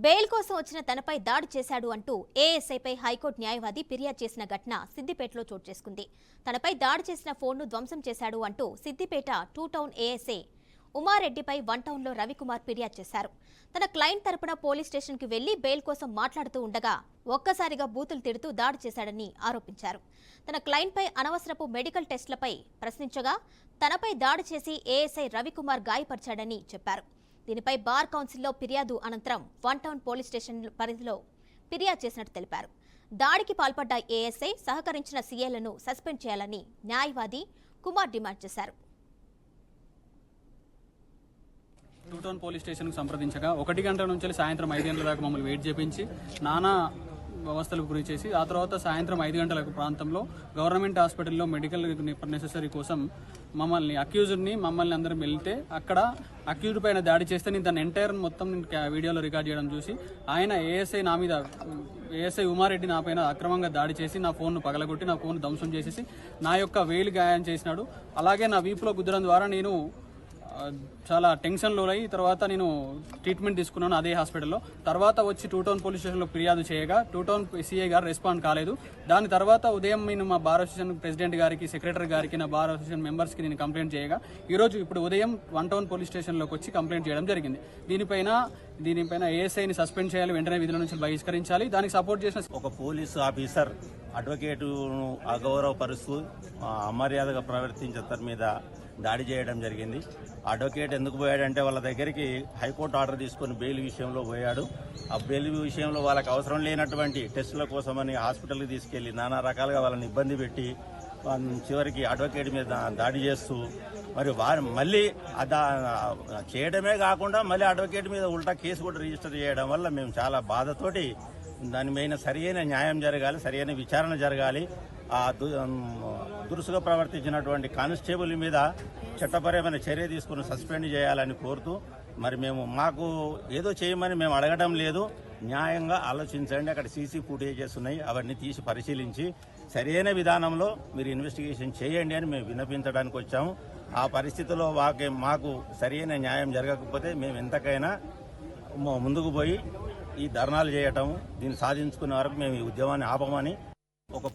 Bail కోసం వచ్చిన తనపై దాడి చేశాడు అంటూ ఏఎస్ఐపై హైకోర్టు న్యాయవాది ఫిర్యాదు చేసిన ఘటన సిద్దిపేటలో చోటు చేసుకుంది. తనపై దాడి చేసిన ఫోన్ను ధ్వంసం చేశాడు అంటూ సిద్దిపేట 2 టౌన్ ఏఎస్ఐ ఉమారెడ్డిపై 1 టౌన్లో రవికుమార్ ఫిర్యాదు చేశారు. తన క్లయింట్ తరపున పోలీస్ స్టేషన్కి వెళ్లి బెయిల్ కోసం మాట్లాడుతూ ఉండగా ఒక్కసారిగా బూతులు తిడుతూ దాడి చేశాడని ఆరోపించారు. తన క్లయింట్పై అనవసరపు మెడికల్ టెస్టులపై ప్రశ్నించగా తనపై దాడి చేసి ఏఎస్ఐ రవికుమార్ గాయపరిచాడని చెప్పారు. దీనిపై బార్ కౌన్సిల్లో ఫిర్యాదు అనంతరం 1 టౌన్ పోలీస్ స్టేషన్ పరిధిలో ఫిర్యాదు చేసినట్టు తెలిపారు. దాడికి పాల్పడ్డ ఏఎస్ఐ సహకరించిన సీఏలను సస్పెండ్ చేయాలని న్యాయవాది కుమార్ డిమాండ్ చేశారు. 2 టౌన్ పోలీస్ స్టేషన్కు సంప్రదించగా 1 గంట నుంచి సాయంత్రం 5 గంటల దాకా మమ్మల్ని వెయిట్ చేపించి నానా వ్యవస్థలకు గురి చేసి ఆ తర్వాత సాయంత్రం 5 గంటల ప్రాంతంలో గవర్నమెంట్ హాస్పిటల్లో మెడికల్ నెసెసరీ కోసం మమ్మల్ని అందరం వెళ్తే అక్కడ అక్యూజ్డ్ పైన దాడి చేస్తే నేను దాన్ని ఎంటైర్ మొత్తం వీడియోలో రికార్డ్ చేయడం చూసి ఆయన ఏఎస్ఐ ఉమారెడ్డి నా పైన అక్రమంగా దాడి చేసి నా ఫోన్ను పగలగొట్టి నా ఫోన్ ధ్వంసం చేసేసి నా యొక్క వేలు గాయం చేసినాడు. అలాగే నా వీపులో గుద్దడం ద్వారా నేను చాలా టెన్షన్లో అయ్యి తర్వాత నేను ట్రీట్మెంట్ తీసుకున్నాను అదే హాస్పిటల్లో. తర్వాత వచ్చి 2 టౌన్ పోలీస్ స్టేషన్లో ఫిర్యాదు చేయగా 2 టౌన్ సిఐ గారు రెస్పాండ్ కాలేదు. దాని తర్వాత ఉదయం నేను మా బార్ అసోసియేషన్ ప్రెసిడెంట్ గారికి, సెక్రటరీ గారికి, నా బార్ అసోసియేషన్ మెంబర్స్కి నేను కంప్లైంట్ చేయగా ఇప్పుడు ఉదయం 1 టౌన్ పోలీస్ స్టేషన్లోకి వచ్చి కంప్లైంట్ చేయడం జరిగింది. దీనిపైన ఏఎస్ఐని సస్పెండ్ చేయాలి, వెంటనే విధుల నుంచి బహిష్కరించాలి. దానికి సపోర్ట్ చేసిన ఒక పోలీసు ఆఫీసర్ అడ్వకేటును అగౌరవపరుస్తూ అమర్యాదగా ప్రవర్తించే తన మీద దాడి చేయడం జరిగింది. అడ్వకేట్ ఎందుకు పోయాడంటే వాళ్ళ దగ్గరికి హైకోర్టు ఆర్డర్ తీసుకుని బెయిల్ విషయంలో పోయాడు. ఆ బెయిల్ విషయంలో వాళ్ళకి అవసరం లేనటువంటి టెస్టుల కోసమని హాస్పిటల్కి తీసుకెళ్లి నానా రకాలుగా వాళ్ళని ఇబ్బంది పెట్టి చివరికి అడ్వకేట్ మీద దాడి చేస్తూ మరి మళ్ళీ చేయడమే కాకుండా మళ్ళీ అడ్వకేట్ మీద ఉల్టా కేసు కూడా రిజిస్టర్ చేయడం వల్ల మేము చాలా బాధతోటి దాని మీద సరియైన న్యాయం జరగాలి, సరియైన విచారణ జరగాలి. ఆ దురుసుగా ప్రవర్తించినటువంటి కానిస్టేబుల్ మీద చట్టపరమైన చర్య తీసుకుని సస్పెండ్ చేయాలని కోరుతూ మరి మాకు ఏదో చేయమని మేము అడగడం లేదు, న్యాయంగా ఆలోచించండి. అక్కడ సీసీ ఫుటేజెస్ ఉన్నాయి, అవన్నీ తీసి పరిశీలించి సరైన విధానంలో మీరు ఇన్వెస్టిగేషన్ చేయండి అని మేము విన్నపించడానికి వచ్చాము. ఆ పరిస్థితిలో మాకు సరైన న్యాయం జరగకపోతే మేము ఎంతకైనా ముందుకు పోయి ఈ ధర్నాలు చేయటం, దీన్ని సాధించుకునే వరకు మేము ఈ ఉద్యమాన్ని ఆపమని ఒక